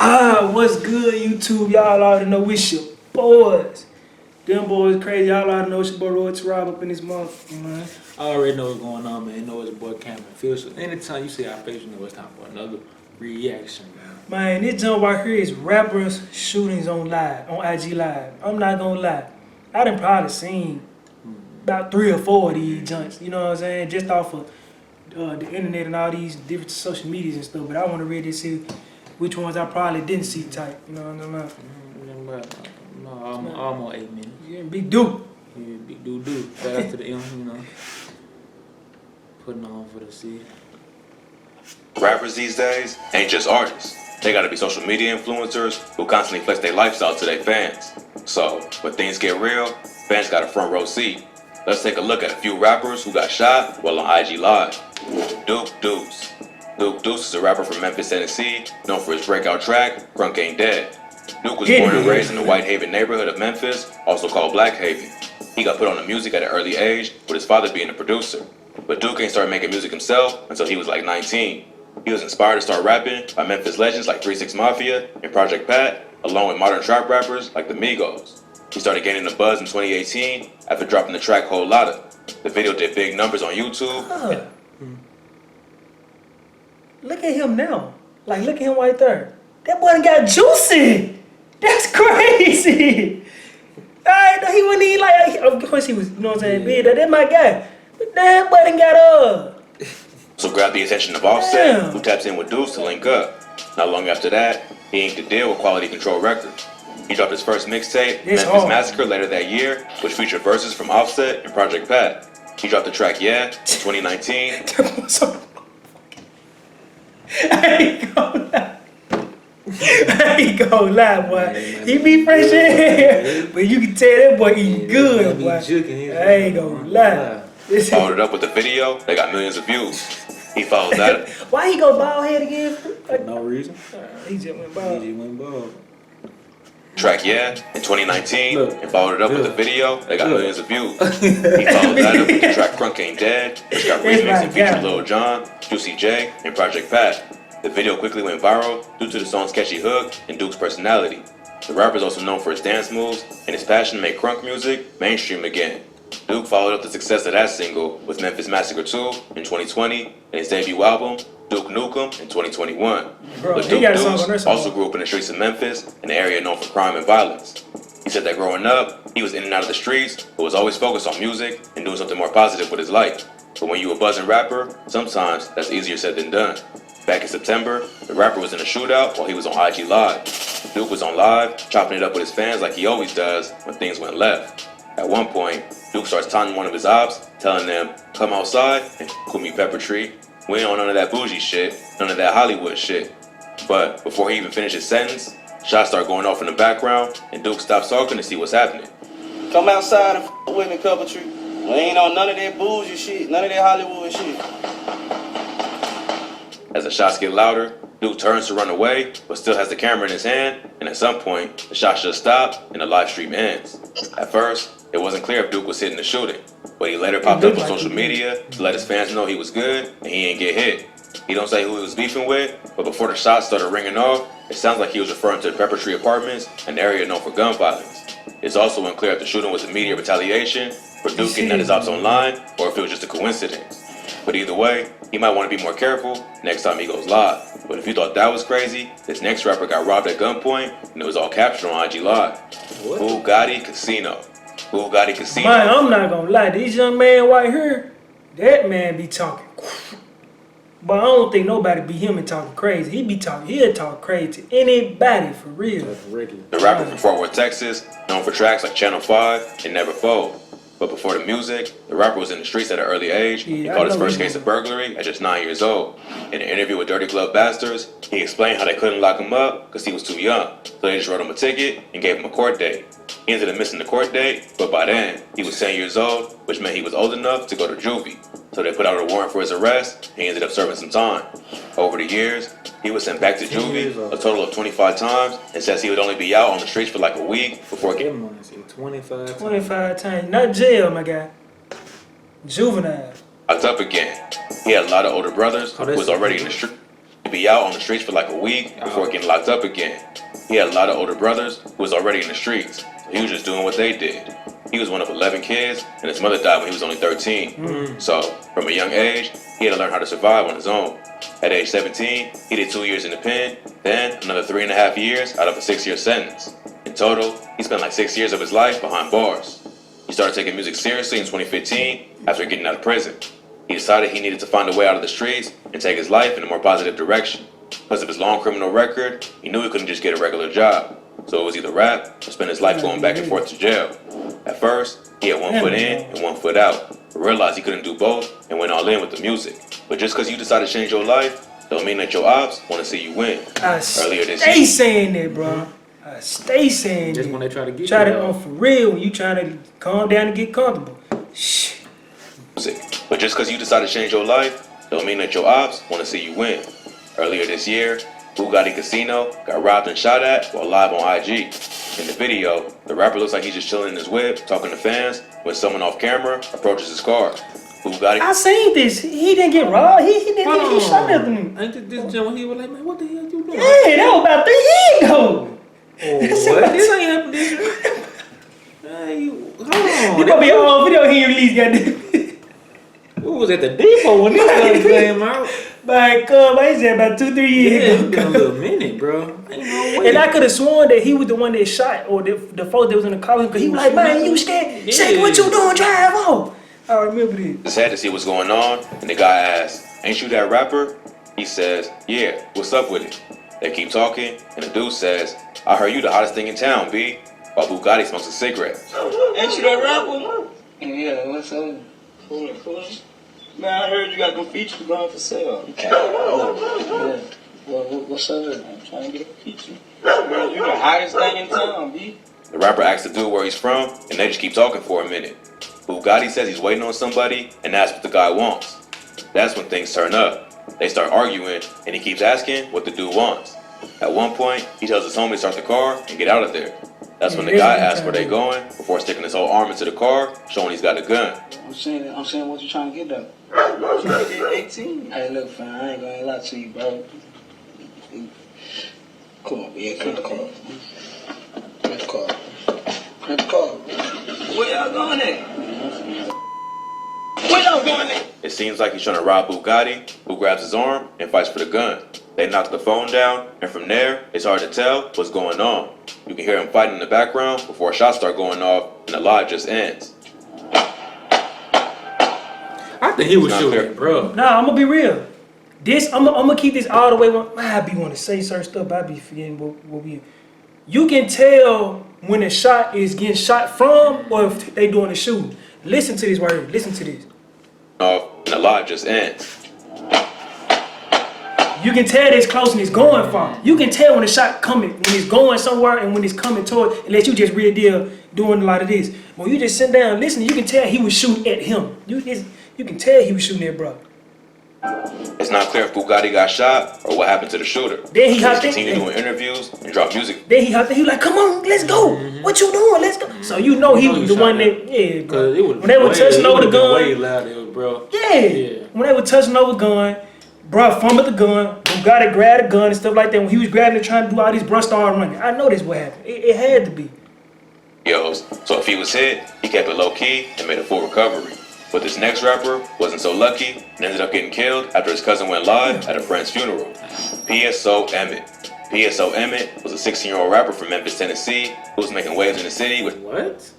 What's good, YouTube? Y'all already know it's your boys. Them boys crazy. Y'all already know it's your boy Roy to Rob up in this month, man. I already know what's going on, man. You know it's your boy Cameron Fields. So anytime you see our face, you know it's time for another reaction, man. Man, this jump right here is rappers shootings on IG Live. I'm not gonna lie. I done probably seen about 3 or 4 of these junks, you know what I'm saying? Just off of the internet and all these different social medias and stuff. But I want to really see which ones I probably didn't see type, you know what I'm saying? No, I'm on 8 minutes. Yeah, Big Duke. Yeah, big dude. Shout out to the M, you know. Putting on for the city. Rappers these days ain't just artists. They gotta be social media influencers who constantly flex their lifestyle to their fans. So, when things get real, fans got a front row seat. Let's take a look at a few rappers who got shot while on IG Live. Duke Deuce. Duke Deuce is a rapper from Memphis, Tennessee, known for his breakout track, Crunk Ain't Dead. Duke was born and raised in the Whitehaven neighborhood of Memphis, also called Black Haven. He got put on the music at an early age, with his father being a producer. But Duke ain't started making music himself until he was like 19. He was inspired to start rapping by Memphis legends like 3 6 Mafia and Project Pat, along with modern trap rappers like the Migos. He started gaining the buzz in 2018 after dropping the track Whole Lotta. The video did big numbers on YouTube. Look at him now. Like, look at him right there. That boy done got juicy. That's crazy. He wasn't even like, of course he was, you know what I'm saying, big. That's my guy. But that boy done got So grab the attention of Offset, who taps in with Deuce to link up. Not long after that, he inked a deal with Quality Control Records. He dropped his first mixtape, Memphis Massacre, later that year, which featured verses from Offset and Project Pat. He dropped the track Yeah in 2019. I ain't gonna lie, boy. He be fresh in here, but you can tell that boy eating good, boy. I ain't gonna lie. Followed it up with a video that got millions of views. He followed that. Why he go bald head again? For no reason. He just went bald. Track Yeah in 2019 and followed it up with a video that got millions of views. He followed that up with the track Crunk Ain't Dead, which got remixed and featured Lil Jon, Juicy J, and Project Pat. The video quickly went viral due to the song's catchy hook and Duke's personality. The rapper is also known for his dance moves and his passion to make crunk music mainstream again. Duke followed up the success of that single with Memphis Massacre 2 in 2020 and his debut album, Duke Nukem, in 2021. But Duke Deuce also grew up in the streets of Memphis, an area known for crime and violence. He said that growing up, he was in and out of the streets, but was always focused on music and doing something more positive with his life. But when you a buzzing rapper, sometimes that's easier said than done. Back in September, the rapper was in a shootout while he was on IG Live. Duke was on live, chopping it up with his fans like he always does when things went left. At one point, Duke starts taunting one of his ops, telling them, "Come outside and call me Pepper Tree. We ain't on none of that bougie shit, none of that Hollywood shit." But before he even finished his sentence, shots start going off in the background, and Duke stops talking to see what's happening. "Come outside and f with me, Pepper Tree. We ain't on none of that bougie shit, none of that Hollywood shit." As the shots get louder, Duke turns to run away, but still has the camera in his hand, and at some point, the shots just stop and the live stream ends. At first, it wasn't clear if Duke was hitting the shooting, but he later popped up on social media to let his fans know he was good and he ain't get hit. He don't say who he was beefing with, but before the shots started ringing off, it sounds like he was referring to the Pepper Tree Apartments, an area known for gun violence. It's also unclear if the shooting was immediate retaliation for Duke getting at his ops online, or if it was just a coincidence. But either way, he might want to be more careful next time he goes live. But if you thought that was crazy, this next rapper got robbed at gunpoint, and it was all captured on IG Live. Bugatti Casino. Bugatti Casino. Man, I'm not gonna lie, this young man right here, that man be talking. But I don't think nobody be him and talking crazy. He'll talk crazy to anybody for real. The rapper from Fort Worth, Texas, known for tracks like Channel 5 and Never Fold. But before the music, the rapper was in the streets at an early age. He caught his first case of burglary at just 9 years old. In an interview with Dirty Glove Bastards, he explained how they couldn't lock him up because he was too young. So they just wrote him a ticket and gave him a court date. He ended up missing the court date, but by then, he was 10 years old, which meant he was old enough to go to juvie. So they put out a warrant for his arrest, and he ended up serving some time. Over the years, he was sent back to juvie a total of 25 times, and says he would only be out on the streets for like a week before getting 25 times. Not jail, my guy. Juvenile. locked up again. He had a lot of older brothers who was already in the street. He'd be out on the streets for like a week before getting locked up again. He had a lot of older brothers who was already in the streets, so he was just doing what they did. He was one of 11 kids, and his mother died when he was only 13. So, from a young age, he had to learn how to survive on his own. At age 17, he did 2 years in the pen, then another 3.5 years out of a 6-year sentence. In total, he spent like 6 years of his life behind bars. He started taking music seriously in 2015 after getting out of prison. He decided he needed to find a way out of the streets and take his life in a more positive direction. Because of his long criminal record, he knew he couldn't just get a regular job. So it was either rap or spend his life going back and forth to jail. At first, he had 1 foot in and 1 foot out, but realized he couldn't do both and went all in with the music. But just because you decide to change your life, don't mean that your ops want to see you win. Earlier this year, stay saying that, bro. Stay saying Just that. when they try to get for real, when you trying to calm down and get comfortable. Shh. But just because you decide to change your life, don't mean that your ops want to see you win. Earlier this year, Bugatti Casino got robbed and shot at while live on IG. In the video, the rapper looks like he's just chilling in his whip, talking to fans, when someone off camera approaches his car. Bugatti. I seen this. He didn't get robbed. He didn't get shot at me. Ain't this John? He was like, man, what the hell you doing? Yeah, that was about 3 years ago. Oh, what? This ain't happening. Hey, hold on. You gonna be on video he released, goddamn. We was at the depot when this guy came out. My God, I said about 2-3 years Yeah, ago. it's been a little minute, bro. Ain't no way. And I could have sworn that he was the one that shot, or the folks that was in the car, because he was like, man, you scared? Yeah. Shake, what you doing? Drive off. I remember this. Just had to see what's going on, and the guy asks, ain't you that rapper? He says, yeah, what's up with it? They keep talking, and the dude says, I heard you the hottest thing in town, B, while Bugatti smokes a cigarette. Ain't you that rapper? Yeah, what's up? Cool. Man, I heard you got them features going for sale. Yeah. Well, what's up? I'm trying to get a feature. Man, you the hottest thing in town, B. The rapper asks the dude where he's from, and they just keep talking for a minute. Bugatti says he's waiting on somebody, and that's what the guy wants. That's when things turn up. They start arguing, and he keeps asking what the dude wants. At one point, he tells his homie to start the car and get out of there. That's when the guy asks where they going before sticking his whole arm into the car, showing he's got a gun. I'm saying what you trying to get though? You trying to get 18? Hey, look, fam, I ain't gonna lie to you, bro. Come on, yeah, cut the car. Cut the car. Cut the car. Where y'all going at? Where y'all going at? It seems like he's trying to rob Bugatti, who grabs his arm and fights for the gun. They knock the phone down, and from there, it's hard to tell what's going on. You can hear him fighting in the background before shots start going off, and the live just ends. I think he was Not shooting, fair. bro. Nah, I'm gonna be real. I'm gonna keep this all the way. I be want to say certain stuff, but I be forgetting what we. You can tell when a shot is getting shot from, or if they doing a shooting. Listen to this word. Listen to this. Off, and the live just ends. You can tell this close and it's going far. You can tell when the shot coming, when it's going somewhere and when it's coming toward, unless you just real deal doing a lot of this. When you just sit down and listen, you can tell he was shooting at him. You can tell he was shooting at bro. It's not clear if Bugatti got shot or what happened to the shooter. Then he Police continue doing interviews and drop music. Then he was like, come on, let's go. What you doing? Let's go. So you know he was the one that, yeah, bro. When they were touching over the gun. Way louder, bro. Yeah. When they were touching over gun, bro fumbled the gun, Bugatti grabbed the gun and stuff like that. When he was grabbing it, trying to do all this, bro started running. I know this what happened. It had to be. So if he was hit, he kept it low key and made a full recovery. But this next rapper wasn't so lucky and ended up getting killed after his cousin went live at a friend's funeral. PSO Emmett. PSO Emmett was a 16-year-old rapper from Memphis, Tennessee, who was making waves in the city with What?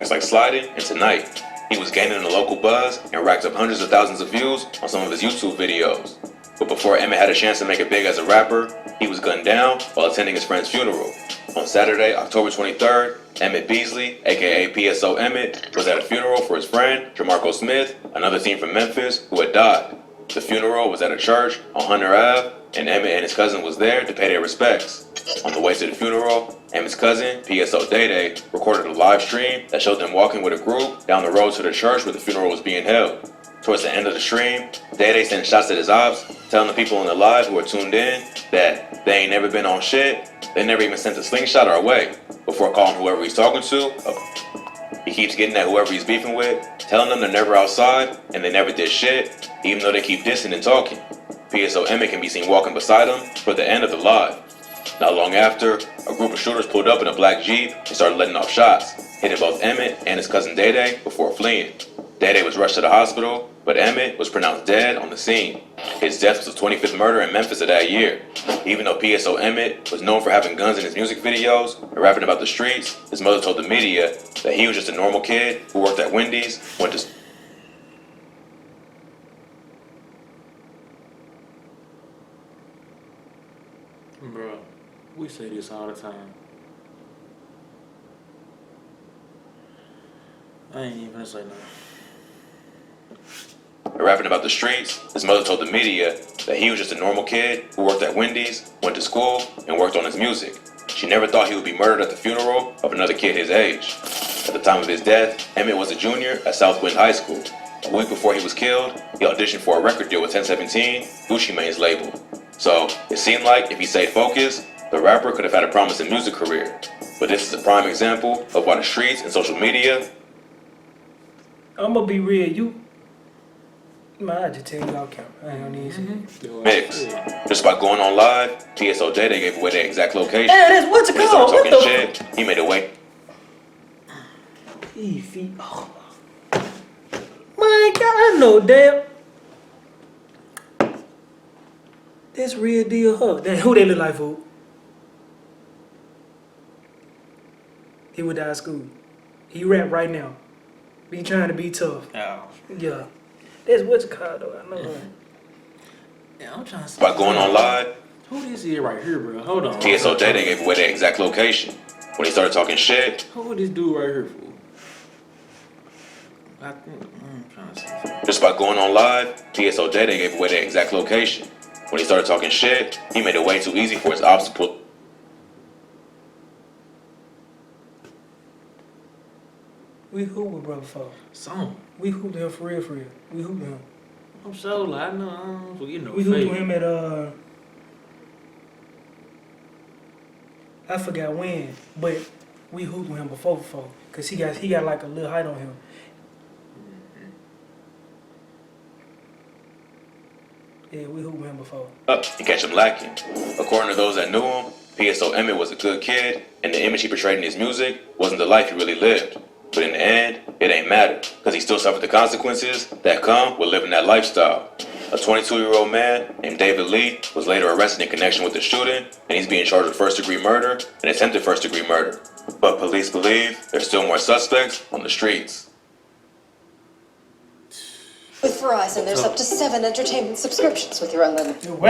It's like Sliding and Tonight. He was gaining a local buzz and racked up hundreds of thousands of views on some of his YouTube videos. But before Emmett had a chance to make it big as a rapper, he was gunned down while attending his friend's funeral. On Saturday, October 23rd, Emmett Beasley, aka PSO Emmett, was at a funeral for his friend, Jamarco Smith, another teen from Memphis, who had died. The funeral was at a church on Hunter Ave, and Emmett and his cousin was there to pay their respects. On the way to the funeral, Emmett's cousin, PSO Day-Day, recorded a live stream that showed them walking with a group down the road to the church where the funeral was being held. Towards the end of the stream, Day-Day sent shots at his ops, telling the people in the live who were tuned in that they ain't never been on shit, they never even sent a slingshot our way, before calling whoever he's talking to. He keeps getting at whoever he's beefing with, telling them they're never outside and they never did shit, even though they keep dissing and talking. PSO Emmett can be seen walking beside him for the end of the live. Not long after, a group of shooters pulled up in a black Jeep and started letting off shots, hitting both Emmett and his cousin Day Day before fleeing. Day Day was rushed to the hospital, but Emmett was pronounced dead on the scene. His death was the 25th murder in Memphis of that year. Even though PSO Emmett was known for having guns in his music videos and rapping about the streets, his mother told the media that he was just a normal kid who worked at Wendy's, went to Bro, we say this all the time. I ain't even gonna say nothing. rapping about the streets. His mother told the media that he was just a normal kid who worked at Wendy's, went to school, and worked on his music. She never thought he would be murdered at the funeral of another kid his age. At the time of his death, Emmett was a junior at Southwind High School. A week before he was killed, he auditioned for a record deal with 1017, Gucci Mane's label. So, it seemed like if he stayed focused, the rapper could have had a promising music career. But this is a prime example of why the streets and social media... I'm gonna be real, I just tell you all camera. I ain't gonna need shit. mix. Just by going on live, PSO Day Day gave away their exact location. Hey, that's what's it When he called? started What talking the shit, he made it way. feet. Oh. My God, I know damn. That's real deal, huh? That, who they look like, fool? He went to high school. He rap right now. Be trying to be tough. Oh. Yeah. That's what's it called, though. I know that. Yeah, I'm trying to see. By going on live, Who this is right here, bro? Hold on. PSO Day Day gave away their exact location. When he started talking shit, Who this dude right here, fool? I'm trying to see. just by going on live, PSO Day Day gave away their exact location. When he started talking shit, he made it way too easy for his ops to pull. We hoop with brother for. Song. We hooped him for real, for real. We hooped him. I'm so like, I know, I don't forget no We hooped fake. him at I forgot when, but we hooped with him before, cause he got like a little height on him. Yeah, we hooped with him before. Up and catch him lacking. According to those that knew him, PSO Emmett was a good kid, and the image he portrayed in his music wasn't the life he really lived. But in the end, it ain't matter, because he still suffered the consequences that come with living that lifestyle. A 22-year-old man named David Lee was later arrested in connection with the shooting, and he's being charged with first-degree murder and attempted first-degree murder. But police believe there's still more suspects on the streets. With Verizon, there's up to 7 entertainment subscriptions with your unlimited. Wow. but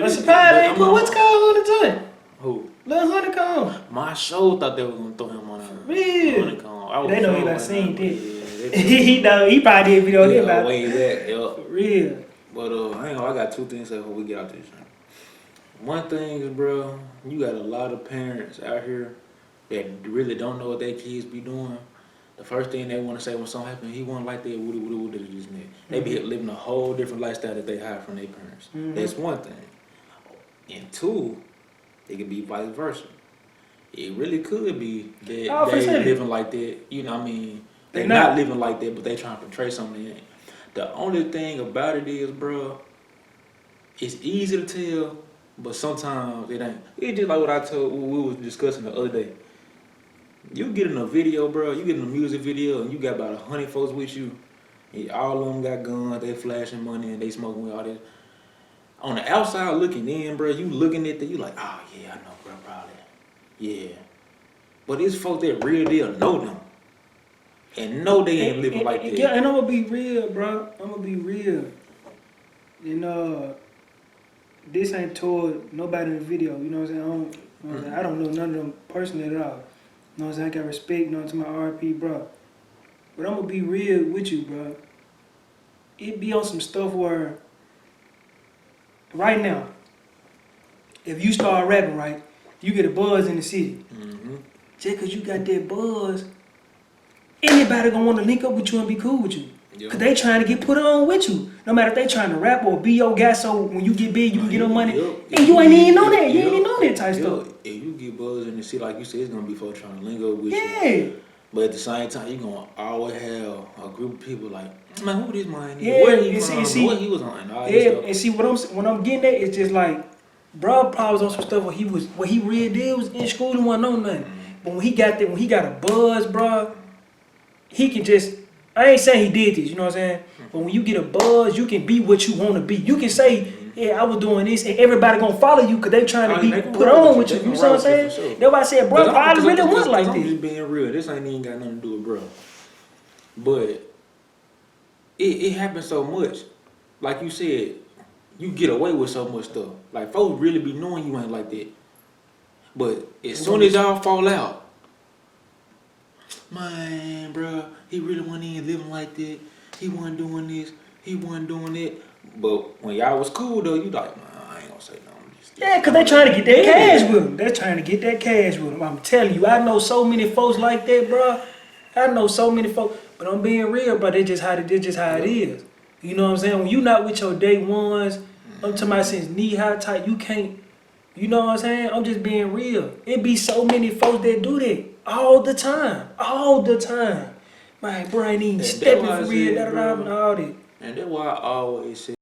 I'm it- surprised but they ain't put what's called on the joint. Who? Lil Honeycomb. My show thought they were gonna throw him on a Real. honeycomb. I was They know so he done like, seen yeah, it. they- He know, he probably did a video yeah, about it. way back, yeah. Real. But I ain't gonna, I got two things to say before we get out this thing. One thing is, bro, you got a lot of parents out here that really don't know what their kids be doing. The first thing they want to say when something happens, he wasn't like that, woody, this and that. They be living a whole different lifestyle that they hide from their parents. That's one thing. And two, it could be vice versa. It really could be that Oh, for they sure. living like that. You know what I mean? They They're not. not living like that, but they trying to portray something. The only thing about it is, bro, it's easy to tell, but sometimes it ain't. It's just like what I told, we was discussing the other day. You get in a video, bro, you get in a music video, and you got about 100 folks with you, and all of them got guns, they flashing money, and they smoking with all this. On the outside looking in, bro, you looking at that, you like, oh yeah, I know, bro, probably. Yeah. But it's folks that real deal know them. And know they ain't living like that. Yeah, and I'm gonna be real, bro. I'm gonna be real. And this ain't toward nobody in the video. You know what I'm saying? I don't know none of them personally at all. You know what I'm saying? I got respect, you know, to my RP, bro. But I'm gonna be real with you, bro. It be on some stuff where, right now, if you start rapping, right, you get a buzz in the city. Mm-hmm. Just cause you got that buzz, anybody gonna wanna link up with you and be cool with you. Yeah. Cause they trying to get put on with you. No matter if they trying to rap or be your guy, so when you get big, you can get them money. Yep. And you ain't even know that. You ain't even know that type Yep. stuff. If you get buzzed in the city, like you said, it's gonna be folks trying to link up with you. Yeah. But at the same time, you gonna always have a group of people like, man, who this man? Yeah, Where he and from? see, What he was on? And all Yeah, this stuff. and see what I'm getting at is just like, bro, probably was on some stuff where he really did was in school and wasn't on nothing. But when he got a buzz, bro, he can just. I ain't saying he did this, you know what I'm saying? But when you get a buzz, you can be what you want to be. You can say, yeah, I was doing this, and everybody gonna follow you because they trying to be they can put rock on with with you. you. You They see what I'm can rock saying? with you for sure. That's why I said, bro, I really was like I'm this. just being real. This ain't even got nothing to do with bro. But it happens so much. Like you said, you get away with so much stuff. Like folks really be knowing you ain't like that. But as soon as y'all fall out, man, bro, he really wasn't even living like that. He wasn't doing this. He wasn't doing it. But when y'all was cool though, you like, man, I ain't gonna say nothing. Yeah, because they trying to get that cash with them. They're trying to get that cash with them. I'm telling you, I know so many folks like that, bro. I know so many folks. But I'm being real, bro. That's just how it is. You know what I'm saying? When you not with your day ones, I'm talking about since knee-high type, you can't, you know what I'm saying? I'm just being real. It be so many folks that do that all the time. All the time. Man, bro, ain't even stepping for real, da-da-da, and all that. And that's why I always say,